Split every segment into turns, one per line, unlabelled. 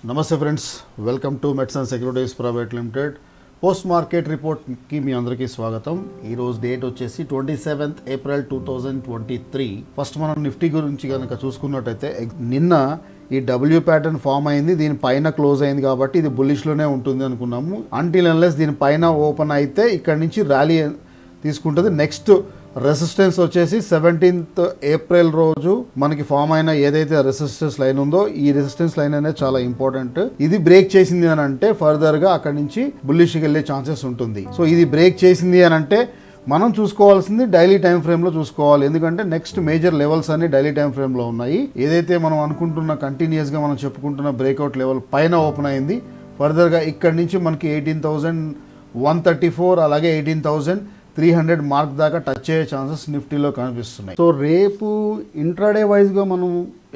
నమస్తే friends, welcome to మెట్సన్ securities private limited post market రిపోర్ట్కి మీ అందరికీ స్వాగతం. ఈరోజు డేట్ వచ్చేసి 27th April 2023. ఫస్ట్ మనం నిఫ్టీ గురించి కనుక చూసుకున్నట్టయితే నిన్న ఈ డబ్ల్యూ ప్యాటర్న్ ఫామ్ అయింది, దీని పైన క్లోజ్ అయింది కాబట్టి ఇది బుల్లిష్లోనే ఉంటుంది అనుకున్నాము. అంటిల్ అన్లెస్ దీని పైన ఓపెన్ అయితే ఇక్కడ నుంచి ర్యాలీ తీసుకుంటుంది. నెక్స్ట్ రెసిస్టెన్స్ వచ్చేసి 17th April రోజు మనకి ఫామ్ అయిన ఏదైతే రెసిస్టెన్స్ లైన్ ఉందో ఈ రెసిస్టెన్స్ లైన్ అనేది చాలా ఇంపార్టెంట్. ఇది బ్రేక్ చేసింది అని అంటే ఫర్దర్ గా అక్కడ నుంచి బుల్లిష్కి వెళ్ళే ఛాన్సెస్ ఉంటుంది. సో ఇది బ్రేక్ చేసింది అని అంటే మనం చూసుకోవాల్సింది డైలీ టైం ఫ్రేమ్ లో చూసుకోవాలి, ఎందుకంటే నెక్స్ట్ మేజర్ లెవెల్స్ అన్ని డైలీ టైం ఫ్రేమ్ లో ఉన్నాయి. ఏదైతే మనం అనుకుంటున్న కంటిన్యూస్ గా మనం చెప్పుకుంటున్న బ్రేక్అవుట్ లెవెల్ పైన ఓపెన్ అయింది, ఫర్దర్ గా ఇక్కడ నుంచి మనకి 18,134 అలాగే 18,300 మార్క్ దాకా టచ్ అయ్యే ఛాన్సెస్ నిఫ్టీలో కనిపిస్తున్నాయి. సో రేపు ఇంట్రాడే వైజ్గా మనం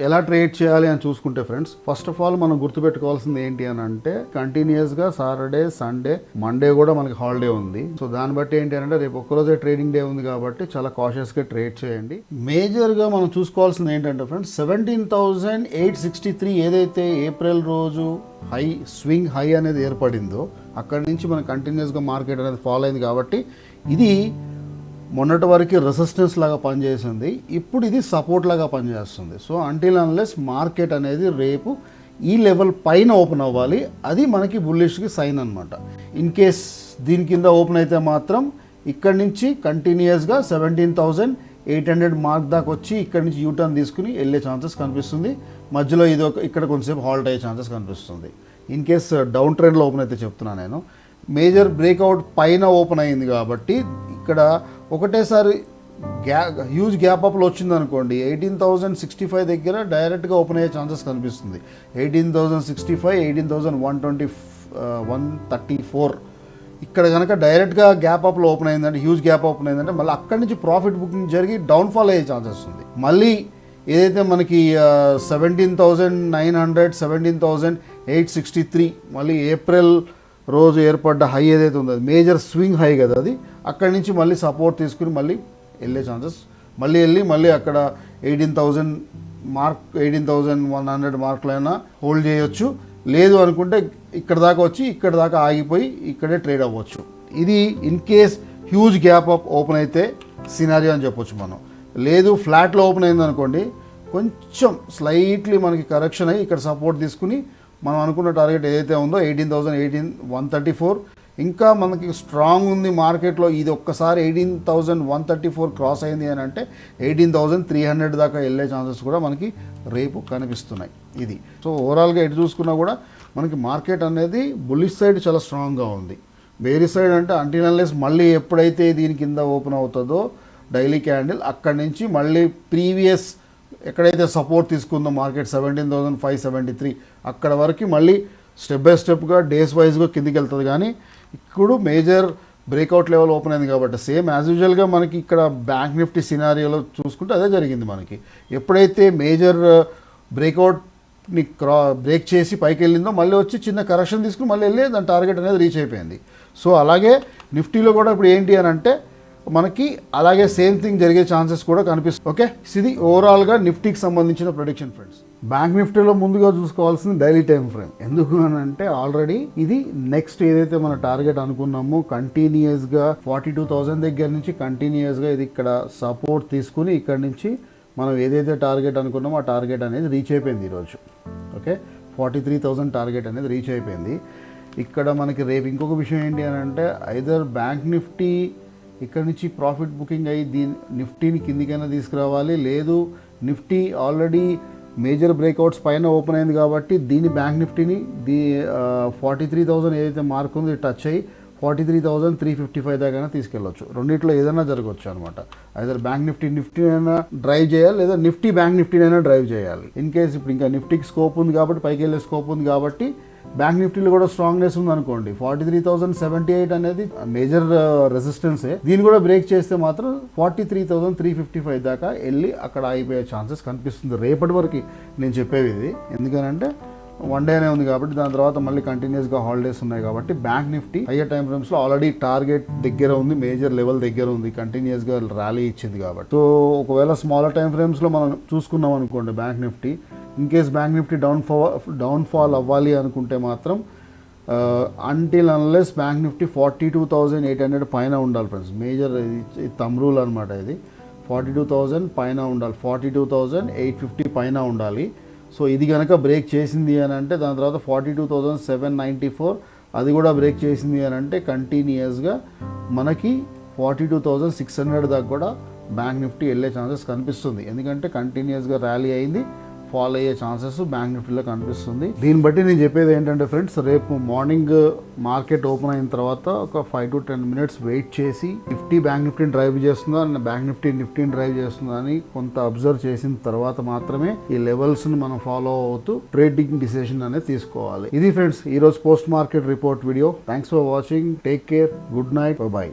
ఎలా ట్రేడ్ చేయాలి అని చూసుకుంటే ఫ్రెండ్స్, ఫస్ట్ ఆఫ్ ఆల్ మనం గుర్తుపెట్టుకోవాల్సింది ఏంటి అని అంటే కంటిన్యూస్గా సాటర్డే, సండే, మండే కూడా మనకి హాలిడే ఉంది. సో దాన్ని బట్టి ఏంటి అంటే రేపు ఒక్కరోజే ట్రేడింగ్ డే ఉంది కాబట్టి చాలా కాషియస్గా ట్రేడ్ చేయండి. మేజర్గా మనం చూసుకోవాల్సింది ఏంటంటే ఫ్రెండ్స్, 17,863 ఏదైతే ఏప్రిల్ రోజు స్వింగ్ హై అనేది ఏర్పడిందో అక్కడి నుంచి మన కంటిన్యూస్గా మార్కెట్ అనేది ఫాలో అయింది కాబట్టి ఇది మొన్నటి వరకు రెసిస్టెన్స్ లాగా పనిచేసింది, ఇప్పుడు ఇది సపోర్ట్ లాగా పనిచేస్తుంది. సో అంటిల్ అన్లెస్ మార్కెట్ అనేది రేపు ఈ లెవెల్ పైన ఓపెన్ అవ్వాలి, అది మనకి బుల్లిష్కి సైన్ అనమాట. ఇన్ కేస్ దీని కింద ఓపెన్ అయితే మాత్రం ఇక్కడి నుంచి కంటిన్యూస్గా 17,800 మార్క్ దాకా వచ్చి ఇక్కడి నుంచి యూటర్న్ తీసుకుని వెళ్ళే ఛాన్సెస్ కనిపిస్తుంది. మధ్యలో ఇది ఇక్కడ కొంచెంసేపు హాల్ట్ అయ్యే ఛాన్సెస్ కనిపిస్తుంది. ఇన్ కేస్ డౌన్ ట్రెండ్లో ఓపెన్ అయితే చెప్తున్నాను నేను. మేజర్ బ్రేక్అవుట్ పైన ఓపెన్ అయింది కాబట్టి ఇక్కడ ఒకటేసారి హ్యూజ్ గ్యాప్ అప్లో వచ్చింది అనుకోండి, 18,065 దగ్గర డైరెక్ట్గా ఓపెన్ అయ్యే ఛాన్సెస్ కనిపిస్తుంది. 18,065, 18,134 ఇక్కడ కనుక డైరెక్ట్గా గ్యాప్ అప్లో ఓపెన్ అయిందంటే, హ్యూజ్ గ్యాప్ ఓపెన్ అయిందంటే మళ్ళీ అక్కడి నుంచి ప్రాఫిట్ బుకింగ్ జరిగి డౌన్ఫాల్ అయ్యే ఛాన్సెస్ ఉంది. మళ్ళీ ఏదైతే మనకి 17,900, 17,863 మళ్ళీ ఏప్రిల్ రోజు ఏర్పడ్డ హై ఏదైతే ఉందో మేజర్ స్వింగ్ హై కదా, అది అక్కడి నుంచి మళ్ళీ సపోర్ట్ తీసుకుని మళ్ళీ వెళ్ళే ఛాన్సెస్, మళ్ళీ అక్కడ 18,000 మార్క్, 18,100 మార్కులైనా హోల్డ్ చేయొచ్చు. లేదు అనుకుంటే ఇక్కడ దాకా వచ్చి ఇక్కడ దాకా ఆగిపోయి ఇక్కడే ట్రేడ్ అవ్వచ్చు. ఇది in case huge gap up open అయితే సినారియో అని చెప్పొచ్చు మనం. లేదు ఫ్లాట్లో ఓపెన్ అయింది అనుకోండి, కొంచెం స్లైట్లీ మనకి కరెక్షన్ అయ్యి ఇక్కడ సపోర్ట్ తీసుకుని మనం అనుకున్న టార్గెట్ ఏదైతే ఉందో 18,134 ఇంకా మనకి స్ట్రాంగ్ ఉంది మార్కెట్లో. ఇది ఒక్కసారి 18,134 క్రాస్ అయింది అని అంటే 18,300 దాకా వెళ్ళే ఛాన్సెస్ కూడా మనకి రేపు కనిపిస్తున్నాయి. ఇది సో ఓవరాల్గా ఎటు చూసుకున్నా కూడా మనకి మార్కెట్ అనేది బుల్లిష్ సైడ్ చాలా స్ట్రాంగ్గా ఉంది. బేరిష్ సైడ్ అంటే అంటిల్ అన్లెస్ మళ్ళీ ఎప్పుడైతే దీని కింద ఓపెన్ అవుతుందో డైలీ క్యాండిల్ అక్కడి నుంచి మళ్ళీ ప్రీవియస్ ఎక్కడైతే సపోర్ట్ తీసుకుందో మార్కెట్ 17,573 అక్కడ వరకు మళ్ళీ స్టెప్ బై స్టెప్గా డేస్ వైజ్గా కిందికి వెళ్తుంది. కానీ ఇప్పుడు మేజర్ బ్రేక్అవుట్ లెవెల్ ఓపెన్ అయింది కాబట్టి సేమ్ యాజ్ యూజువల్గా మనకి ఇక్కడ బ్యాంక్ నిఫ్టీ సినారియోలో చూసుకుంటే అదే జరిగింది. మనకి ఎప్పుడైతే మేజర్ బ్రేక్అవుట్ని బ్రేక్ చేసి పైకి వెళ్ళిందో మళ్ళీ వచ్చి చిన్న కరెక్షన్ తీసుకుని మళ్ళీ వెళ్ళి దాని టార్గెట్ అనేది రీచ్ అయిపోయింది. సో అలాగే నిఫ్టీలో కూడా ఇప్పుడు ఏంటి అని అంటే మనకి అలాగే సేమ్ థింగ్ జరిగే ఛాన్సెస్ కూడా కనిపిస్తుంది. ఓకే, ఇది ఓవరాల్గా నిఫ్టీకి సంబంధించిన ప్రెడిక్షన్ ఫ్రెండ్స్. బ్యాంక్ నిఫ్టీలో ముందుగా చూసుకోవాల్సింది డైలీ టైం ఫ్రేమ్. ఎందుకు అని అంటే ఆల్రెడీ ఇది నెక్స్ట్ ఏదైతే మన టార్గెట్ అనుకున్నామో కంటిన్యూస్గా 42,000 దగ్గర నుంచి కంటిన్యూస్గా ఇది ఇక్కడ సపోర్ట్ తీసుకుని ఇక్కడ నుంచి మనం ఏదైతే టార్గెట్ అనుకున్నామో ఆ టార్గెట్ అనేది రీచ్ అయిపోయింది ఈరోజు. ఓకే, 43,000 టార్గెట్ అనేది రీచ్ అయిపోయింది. ఇక్కడ మనకి రేపు ఇంకొక విషయం ఏంటి అని అంటే ఐదర్ బ్యాంక్ నిఫ్టీ ఇక్కడ నుంచి ప్రాఫిట్ బుకింగ్ అయ్యి నిఫ్టీని కిందికైనా తీసుకురావాలి, లేదు నిఫ్టీ ఆల్రెడీ మేజర్ బ్రేక్అవుట్స్ పైన ఓపెన్ అయింది కాబట్టి దీని బ్యాంక్ నిఫ్టీని 43,000 ఏదైతే మార్క్ ఉందో టచ్ అయ్యి 43,355 దాకా తీసుకెళ్ళొచ్చు. రెండిట్లో ఏదైనా జరగవచ్చు అనమాట. ఐదర్ బ్యాంక్ నిఫ్టీ అయినా డ్రైవ్ చేయాలి, లేదా నిఫ్టీ బ్యాంక్ నిఫ్టీనైనా డ్రైవ్ చేయాలి. ఇన్ కేస్ ఇప్పుడు ఇంకా నిఫ్టీకి స్కోప్ ఉంది కాబట్టి పైకి వెళ్ళే స్కోప్ ఉంది కాబట్టి బ్యాంక్ నిఫ్టీలో కూడా స్ట్రాంగ్నెస్ ఉంది అనుకోండి. 43,078 అనేది మేజర్ రెసిస్టెన్సే. దీన్ని కూడా బ్రేక్ చేస్తే మాత్రం 43,355 దాకా వెళ్ళి అక్కడ అయిపోయే ఛాన్సెస్ కనిపిస్తుంది రేపటి వరకు నేను చెప్పేది ఇది. ఎందుకనంటే వన్ డేనే ఉంది కాబట్టి దాని తర్వాత మళ్ళీ కంటిన్యూస్గా హాలిడేస్ ఉన్నాయి కాబట్టి బ్యాంక్ నిఫ్టీ హయ్యర్ టైం ఫ్రేమ్స్లో ఆల్రెడీ టార్గెట్ దగ్గర ఉంది, మేజర్ లెవెల్ దగ్గర ఉంది, కంటిన్యూస్గా ర్యాలీ ఇచ్చింది కాబట్టి. సో ఒకవేళ స్మాలర్ టైం ఫ్రేమ్స్లో మనం చూసుకున్నాం అనుకోండి bank Nifty, in case bank Nifty downfall అవ్వాలి అనుకుంటే మాత్రం అంటిల్ అన్లెస్ బ్యాంక్ నిఫ్టీ 42,800 పైన ఉండాలి ఫ్రెండ్స్. మేజర్ థంబ్ రూల్ అనమాట ఇది. 42,000 పైన ఉండాలి, 42,850 పైన ఉండాలి. సో ఇది కనుక బ్రేక్ చేసింది అని అంటే దాని తర్వాత 42,794 అది కూడా బ్రేక్ చేసింది అని అంటే కంటిన్యూస్గా మనకి 42,600 దాకా కూడా బ్యాంక్ నిఫ్టీ వెళ్ళే ఛాన్సెస్ కనిపిస్తుంది. ఎందుకంటే కంటిన్యూస్గా ర్యాలీ అయింది, ఫాల్ అయ్యే ఛాన్సెస్ బ్యాంక్ నిఫ్టీలో కనిపిస్తుంది. దీన్ని బట్టి నేను చెప్పేది ఏంటంటే ఫ్రెండ్స్, రేపు మార్నింగ్ మార్కెట్ ఓపెన్ అయిన తర్వాత ఒక 5 to 10 minutes వెయిట్ చేసి నిఫ్టీ బ్యాంక్ నిఫ్టీని డ్రైవ్ చేస్తుందా, బ్యాంక్ నిఫ్టీని డ్రైవ్ చేస్తుందా అని కొంత అబ్జర్వ్ చేసిన తర్వాత మాత్రమే ఈ లెవెల్స్ని మనం ఫాలో అవుతూ ట్రేడింగ్ డిసిషన్ అనేది తీసుకోవాలి. ఇది ఫ్రెండ్స్ ఈరోజు post market report video. Thanks for watching. Take care. Good night. By.